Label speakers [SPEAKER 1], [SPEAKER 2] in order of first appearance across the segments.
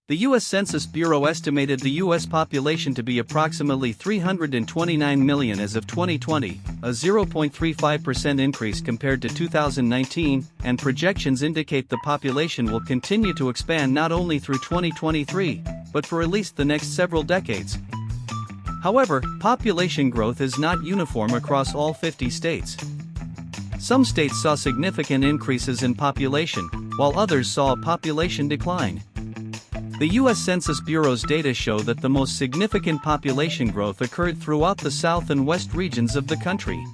[SPEAKER 1] The U.S. Census Bureau estimated the U.S. population to be approximately 329 million as of 2020, a 0.35% increase compared to 2019, and projections indicate the population will continue to expand not only through 2023, but for at least the next several decades. However, population growth is not uniform across all 50 states. Some states saw significant increases in population, while others saw a population decline. The U.S. Census Bureau's data show that the most significant population growth occurred throughout the south and west regions of the country.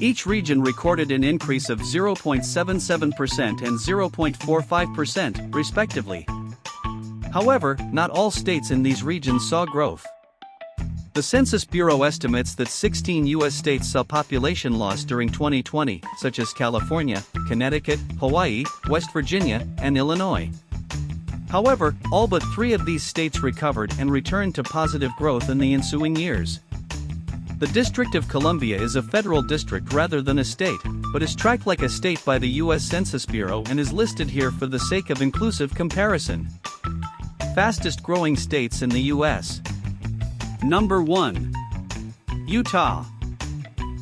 [SPEAKER 1] Each region recorded an increase of 0.77% and 0.45%, respectively. However, not all states in these regions saw growth. The Census Bureau estimates that 16 U.S. states saw population loss during 2020, such as California, Connecticut, Hawaii, West Virginia, and Illinois. However, all but 3 of these states recovered and returned to positive growth in the ensuing years. The District of Columbia is a federal district rather than a state, but is tracked like a state by the U.S. Census Bureau and is listed here for the sake of inclusive comparison. Fastest growing states in the U.S. Number 1. Utah.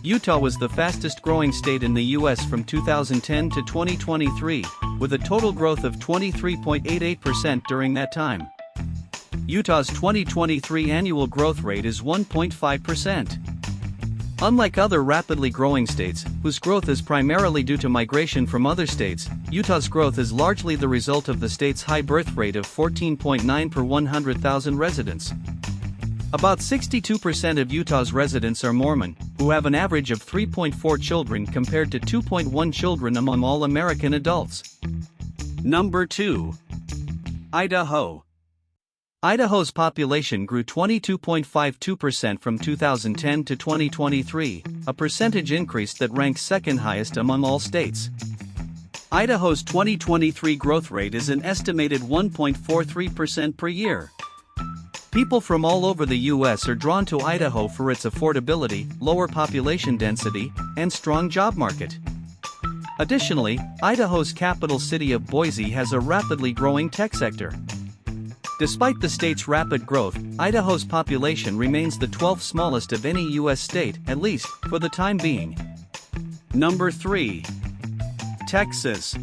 [SPEAKER 1] Utah was the fastest growing state in the U.S. from 2010 to 2023, with a total growth of 23.88% during that time. Utah's 2023 annual growth rate is 1.5%. Unlike other rapidly growing states, whose growth is primarily due to migration from other states, Utah's growth is largely the result of the state's high birth rate of 14.9 per 100,000 residents. About 62% of Utah's residents are Mormon, who have an average of 3.4 children compared to 2.1 children among all American adults. Number 2. Idaho. Idaho's population grew 22.52% from 2010 to 2023, a percentage increase that ranks second highest among all states. Idaho's 2023 growth rate is an estimated 1.43% per year. People from all over the U.S. are drawn to Idaho for its affordability, lower population density, and strong job market. Additionally, Idaho's capital city of Boise has a rapidly growing tech sector. Despite the state's rapid growth, Idaho's population remains the 12th smallest of any U.S. state, at least for the time being. Number 3. Texas.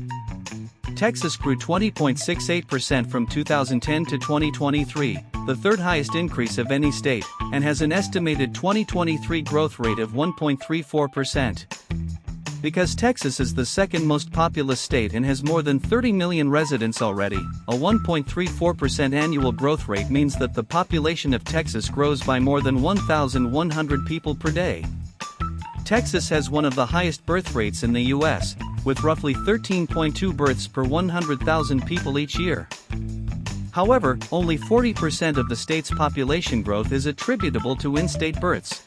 [SPEAKER 1] Texas grew 20.68% from 2010 to 2023, the third highest increase of any state, and has an estimated 2023 growth rate of 1.34%. Because Texas is the second most populous state and has more than 30 million residents already, a 1.34% annual growth rate means that the population of Texas grows by more than 1,100 people per day. Texas has one of the highest birth rates in the U.S., with roughly 13.2 births per 100,000 people each year. However, only 40% of the state's population growth is attributable to in-state births.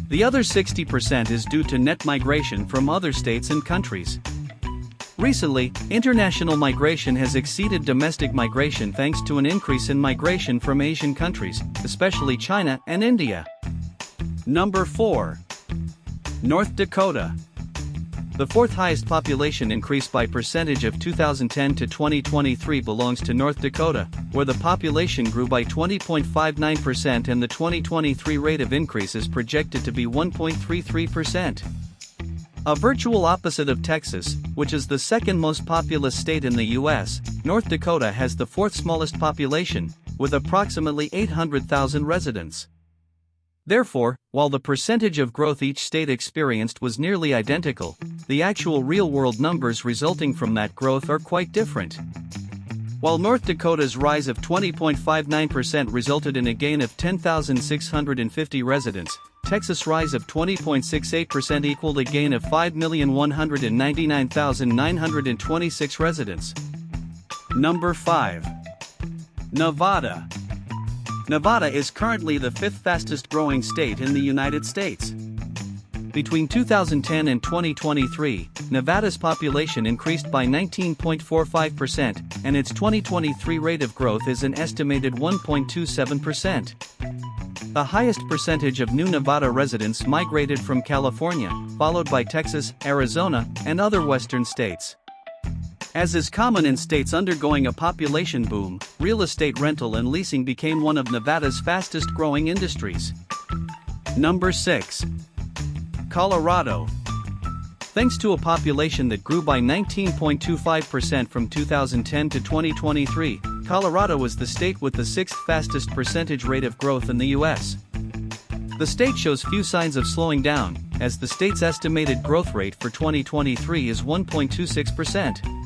[SPEAKER 1] The other 60% is due to net migration from other states and countries. Recently, international migration has exceeded domestic migration thanks to an increase in migration from Asian countries, especially China and India. Number 4. North Dakota. The fourth highest population increase by percentage of 2010 to 2023 belongs to North Dakota, where the population grew by 20.59% and the 2023 rate of increase is projected to be 1.33%. A virtual opposite of Texas, which is the second most populous state in the U.S., North Dakota has the fourth smallest population, with approximately 800,000 residents. Therefore, while the percentage of growth each state experienced was nearly identical, the actual real-world numbers resulting from that growth are quite different. While North Dakota's rise of 20.59% resulted in a gain of 10,650 residents, Texas' rise of 20.68% equaled a gain of 5,199,926 residents. Number 5. Nevada. Nevada is currently the fifth fastest growing state in the United States. Between 2010 and 2023, Nevada's population increased by 19.45%, and its 2023 rate of growth is an estimated 1.27%. The highest percentage of new Nevada residents migrated from California, followed by Texas, Arizona, and other western states. As is common in states undergoing a population boom, real estate rental and leasing became one of Nevada's fastest-growing industries. Number 6. Colorado. Thanks to a population that grew by 19.25% from 2010 to 2023, Colorado was the state with the sixth fastest percentage rate of growth in the U.S. The state shows few signs of slowing down, as the state's estimated growth rate for 2023 is 1.26%.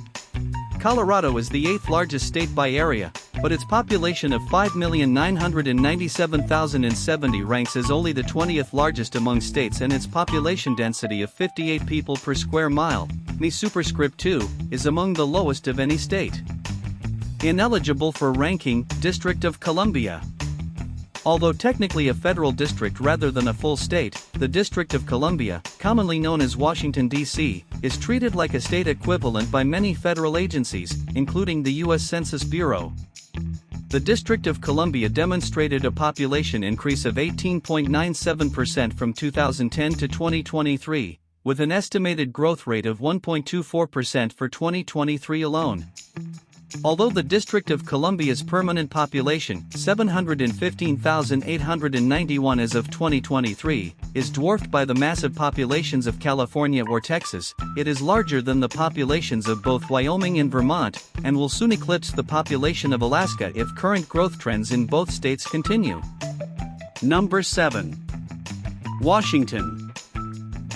[SPEAKER 1] Colorado is the 8th largest state by area, but its population of 5,997,070 ranks as only the 20th largest among states, and its population density of 58 people per square mile, Mi superscript 2, is among the lowest of any state. Ineligible for ranking, District of Columbia. Although technically a federal district rather than a full state, the District of Columbia, commonly known as Washington, D.C., is treated like a state equivalent by many federal agencies, including the U.S. Census Bureau. The District of Columbia demonstrated a population increase of 18.97% from 2010 to 2023, with an estimated growth rate of 1.24% for 2023 alone. Although the District of Columbia's permanent population, 715,891 as of 2023, is dwarfed by the massive populations of California or Texas, it is larger than the populations of both Wyoming and Vermont, and will soon eclipse the population of Alaska if current growth trends in both states continue. Number 7. Washington.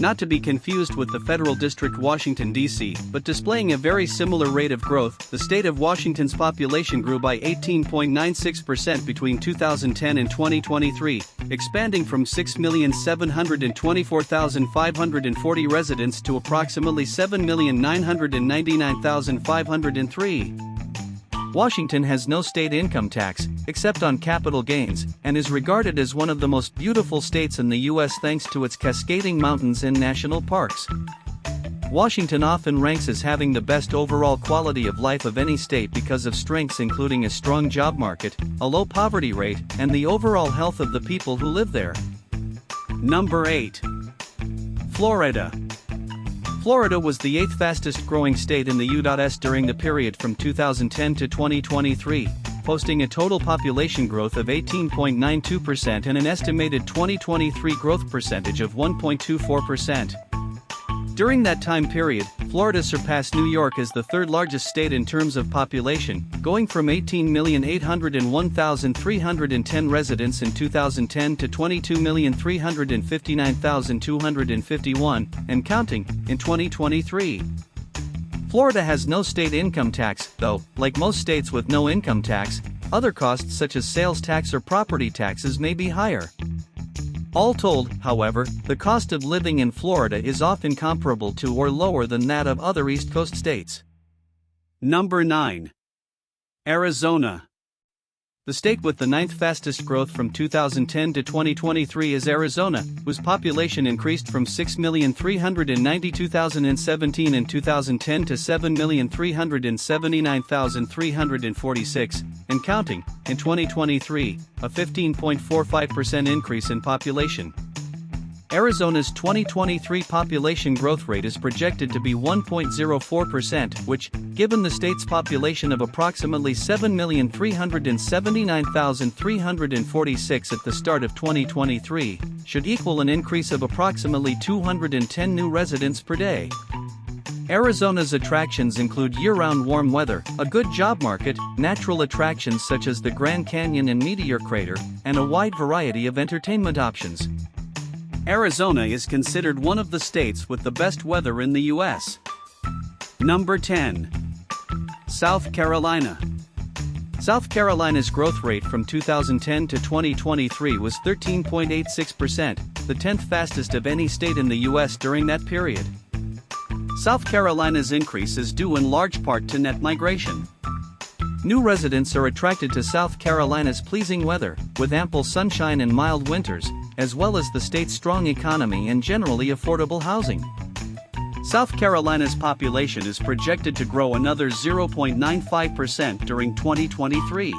[SPEAKER 1] Not to be confused with the federal district Washington, D.C., but displaying a very similar rate of growth, the state of Washington's population grew by 18.96% between 2010 and 2023, expanding from 6,724,540 residents to approximately 7,999,503. Washington has no state income tax, except on capital gains, and is regarded as one of the most beautiful states in the U.S. thanks to its cascading mountains and national parks. Washington often ranks as having the best overall quality of life of any state because of strengths including a strong job market, a low poverty rate, and the overall health of the people who live there. Number 8. Florida. Florida was the 8th fastest growing state in the U.S. during the period from 2010 to 2023, posting a total population growth of 18.92% and an estimated 2023 growth percentage of 1.24%. During that time period, Florida surpassed New York as the third largest state in terms of population, going from 18,801,310 residents in 2010 to 22,359,251, and counting, in 2023. Florida has no state income tax, though, like most states with no income tax, other costs such as sales tax or property taxes may be higher. All told, however, the cost of living in Florida is often comparable to or lower than that of other East Coast states. Number 9. Arizona. The state with the 9th fastest growth from 2010 to 2023 is Arizona, whose population increased from 6,392,017 in 2010 to 7,379,346, and counting, in 2023, a 15.45% increase in population. Arizona's 2023 population growth rate is projected to be 1.04%, which, given the state's population of approximately 7,379,346 at the start of 2023, should equal an increase of approximately 210 new residents per day. Arizona's attractions include year-round warm weather, a good job market, natural attractions such as the Grand Canyon and Meteor Crater, and a wide variety of entertainment options. Arizona is considered one of the states with the best weather in the U.S. Number 10. South Carolina. South Carolina's growth rate from 2010 to 2023 was 13.86%, the 10th fastest of any state in the U.S. during that period. South Carolina's increase is due in large part to net migration. New residents are attracted to South Carolina's pleasing weather, with ample sunshine and mild winters, as well as the state's strong economy and generally affordable housing. South Carolina's population is projected to grow another 0.95% during 2023.